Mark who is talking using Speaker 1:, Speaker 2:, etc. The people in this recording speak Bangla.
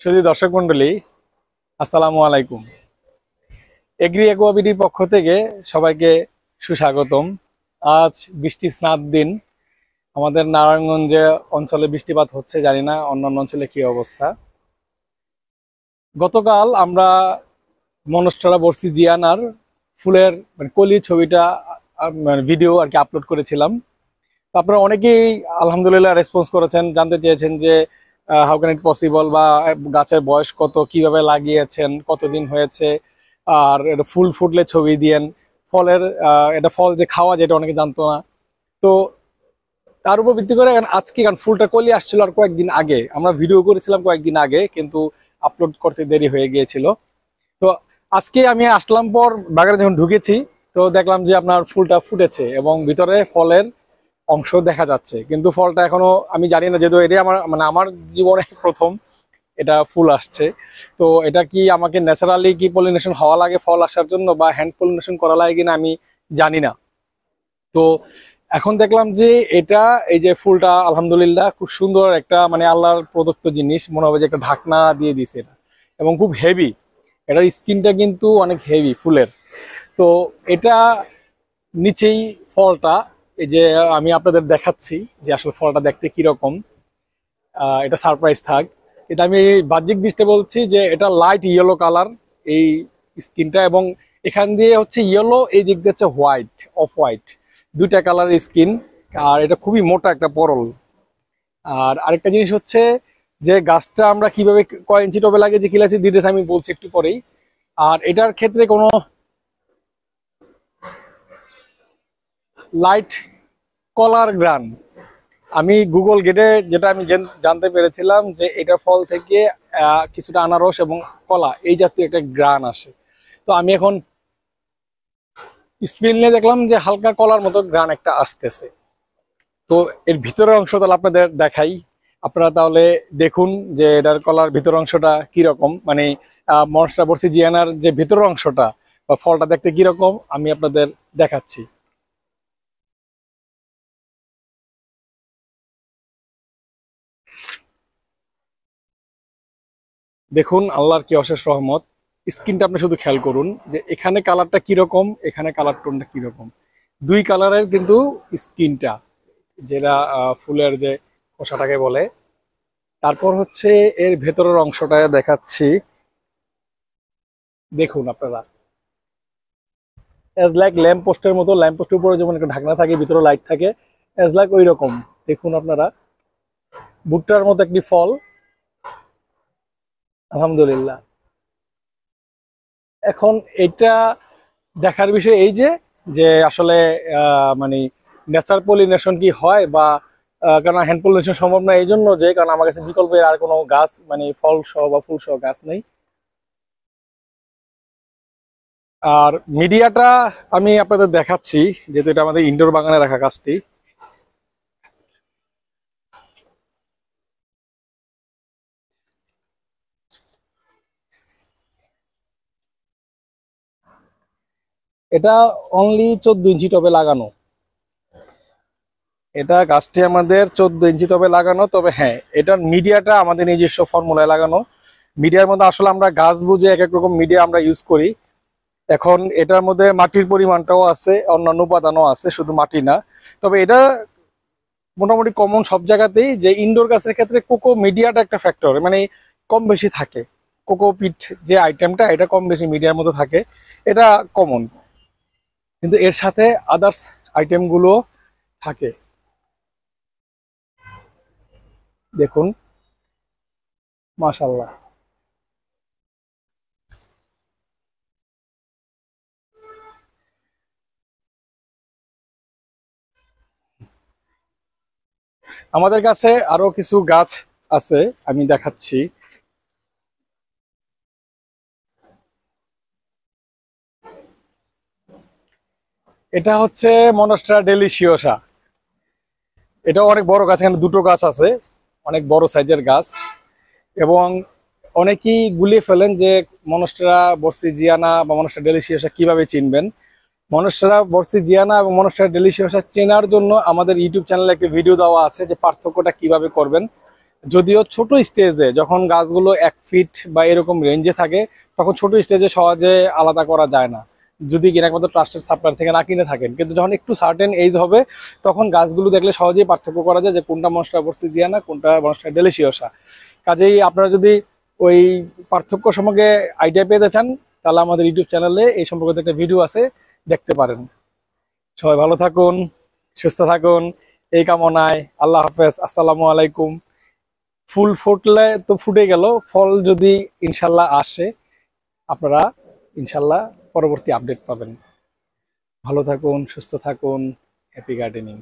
Speaker 1: শুধু দর্শক মন্ডলী, আসসালামু আলাইকুম। এগ্রি অ্যাকোয়াবিটির পক্ষ থেকে সবাইকে সুস্বাগতম। আজ বৃষ্টি স্নাত দিন। আমাদের নারায়ণগঞ্জে অঞ্চলে বৃষ্টিপাত হচ্ছে, জানি না অন্যান্য অঞ্চলে কি অবস্থা। গতকাল আমরা মনস্টেরা বর্ষিজিয়ানার ফুলের কলির ছবিটা ভিডিও আর কি আপলোড করেছিলাম। তারপরে অনেকেই আলহামদুলিল্লাহ রেসপন্স করেছেন, জানতে চেয়েছেন যে হাউ ক্যান ইট পসিবল, বা গাছের বয়স কত, কিভাবে লাগিয়েছেন, কতদিন হয়েছে, আর এটা ফুল ফুটলে ছবি দিয়েন। ফলের এটা ফল যে খাওয়া, যেটা অনেকে জানতো না। তো তার উপর ভিত্তি করে আজকে, কারণ ফুলটা কলি আসছিল আর কয়েকদিন আগে, আমরা ভিডিও করেছিলাম কয়েকদিন আগে, কিন্তু আপলোড করতে দেরি হয়ে গিয়েছিল। তো আজকে আমি আসলাম পর বাগানে যখন ঢুকেছি, তো দেখলাম যে আপনার ফুলটা ফুটেছে এবং ভিতরে ফলের অংশ দেখা যাচ্ছে, কিন্তু ফলটা এখনো আমি জানি না, যেহেতু এটা আমার জীবনে প্রথম এটা ফুল আসছে। তো এটা কি আমাকে ন্যাচারালি কি পলিনেশন হওয়া লাগে ফল আসার জন্য, বা হ্যান্ড পলিনেশন করা লাগে কিনা আমি জানি না। তো এখন দেখলাম যে এটা, এই যে ফুলটা আলহামদুলিল্লাহ খুব সুন্দর একটা আল্লাহর প্রদত্ত জিনিস, মনে হবে যে একটা ঢাকনা দিয়ে দিছে এটা, এবং খুব হেভি। এটার স্কিনটা কিন্তু অনেক হেভি ফুলের। তো এটা নিচেই ফলটা, এই যে আমি আপনাদের দেখাচ্ছি যে আসলে ফলটা দেখতে কিরকম। এটা সারপ্রাইজ থাক। এটা আমি বাহ্যিক দৃষ্টি বলছি যে এটা লাইট ইয়েলো কালার এই স্কিনটা, এবং এখান দিয়ে হচ্ছে ইয়েলো, এই দিক দিয়ে হচ্ছে হোয়াইট, অফ হোয়াইট, দুইটা কালারের স্কিন। আর এটা খুবই মোটা একটা পরল। আর আরেকটা জিনিস হচ্ছে যে গাছটা আমরা কিভাবে কয় ইঞ্চি টবে লাগিয়েছি, কি লাগিয়েছি, ডিটেলস আমি বলছি একটু পরেই। আর এটার ক্ষেত্রে কোনো লাইট কলার গ্রান, আমি গুগল গেটে যেটা আমি জানতে পেরেছিলাম যে এটা ফল থেকে কিছুটা আনারস এবং কলা এই জাতীয় একটা গ্রান আসে। তো আমি এখন স্পিন নিয়ে দেখলাম যে হালকা কলার মতো গ্রান একটা আসতেছে। তো এর ভিতরের অংশ তাহলে আপনাদের দেখাই, আপনারা তাহলে দেখুন যে এটার কলার ভিতরের অংশটা কিরকম, মনস্টেরা বর্ষিজিয়ানার যে ভিতরের অংশটা বা ফলটা দেখতে কিরকম আমি আপনাদের দেখাচ্ছি। দেখুন আল্লাহর কি অশেষ রহমত। স্কিনটা আপনি শুধু খেয়াল করুন যে এখানে কালারটা কিরকম, এখানে কালার টোনটা কিরকম, দুই কালারের কিন্তু স্কিনটা, যেটা ফুলের যে খোসাটাকে বলে। তারপর হচ্ছে এর ভেতরের অংশটা দেখাচ্ছি, দেখুন আপনারা। এজ লাইক ল্যাম্প পোস্টের মতো, ল্যাম্প পোস্টের উপরে যেমন একটা ঢাকনা থাকে, ভিতরে লাইট থাকে, এজ লাইক ওই রকম। দেখুন আপনারা, ভুট্টার মতো একটি ফল, আলহামদুলিল্লাহ। এখন এটা দেখার বিষয় এই যে যে আসলে ন্যাচারাল পলিনেশন কি হয়, বা কারণ হ্যান্ড পলিনেশন সম্ভব না, এই জন্য যে কারণ আমার কাছে বিকল্পের আর কোনো গাছ ফল সহ বা ফুল সহ গাছ নেই। আর মিডিয়াটা আমি আপনাদের দেখাচ্ছি, যেহেতু এটা আমাদের ইনডোর বাগানে রাখা গাছটি। এটা অনলি 14 ইঞ্চি টবে লাগানো। এটা গাছটি আমাদের 14 ইঞ্চি টবে লাগানো। তবে হ্যাঁ, এটার মিডিয়াটা আমাদের নিজস্ব ফর্মুলায় লাগানো। মিডিয়ার মধ্যে আসলে আমরা গাছ বুঝে এক এক রকম মিডিয়া আমরা ইউজ করি। এখন এটার মধ্যে মাটির পরিমাণটাও আছে, অন্যান্য উপাদানও আছে, শুধু মাটি না। তবে এটা মোটামুটি কমন সব জায়গাতেই, যে ইনডোর গাছের ক্ষেত্রে কোকো মিডিয়াটা একটা ফ্যাক্টর, কম বেশি থাকে। কোকোপিট যে আইটেমটা, এটা কম বেশি মিডিয়ার মধ্যে থাকে, এটা কমন। কিন্তু এর সাথে আদার্স আইটেমগুলো থাকে। দেখুন, মাশাআল্লাহ। আমাদের কাছে আরো কিছু গাছ আছে, আমি দেখাচ্ছি। এটা হচ্ছে মনস্টেরা ডেলিশিওসা। এটা অনেক বড় গাছ, এখানে দুটো গাছ আছে, অনেক বড় সাইজের গাছ। এবং অনেকেই গুলিয়ে ফেলেন যে মনস্টেরা বর্ষিজিয়ানা বা মনস্টেরা ডেলিশিয়াসা কিভাবে চিনবেন। মনস্টেরা বর্ষিজিয়ানা এবং মনস্টেরা ডেলিশিয়াসা চেনার জন্য আমাদের ইউটিউব চ্যানেলে একটা ভিডিও দেওয়া আছে, যে পার্থক্যটা কিভাবে করবেন। যদিও ছোট স্টেজে যখন গাছগুলো 1 ফিট বা এরকম রেঞ্জে থাকে তখন ছোট স্টেজে সহজে আলাদা করা যায় না, যদি কিনা একমাত্র ট্রাস্টেড সাপ্লায়ার থেকে না কিনে থাকেন। কিন্তু যখন একটু সার্টেন এজ হবে তখন গাছগুলো দেখলে সহজেই পার্থক্য করা যায় যে কোনটা মনস্টেরা বর্সিজিয়ানা, কোনটা মনস্টেরা ডেলিশিয়াসা। কাজেই আপনারা যদি ওই পার্থক্য সম্পর্কে আইডিয়া পেতে চান তাহলে আমাদের ইউটিউব চ্যানেলে এই সম্পর্কে একটা ভিডিও আছে, দেখতে পারেন। সবাই ভালো থাকুন, সুস্থ থাকুন এই কামনায়। আল্লাহ হাফেজ, আসসালামু আলাইকুম। ফুল ফুটলে তো ফুটে গেল, ফল যদি ইনশাল্লাহ আসে আপনারা ইনশাল্লাহ পরবর্তী আপডেট পাবেন। ভালো থাকুন, সুস্থ থাকুন, হ্যাপি গার্ডেনিং।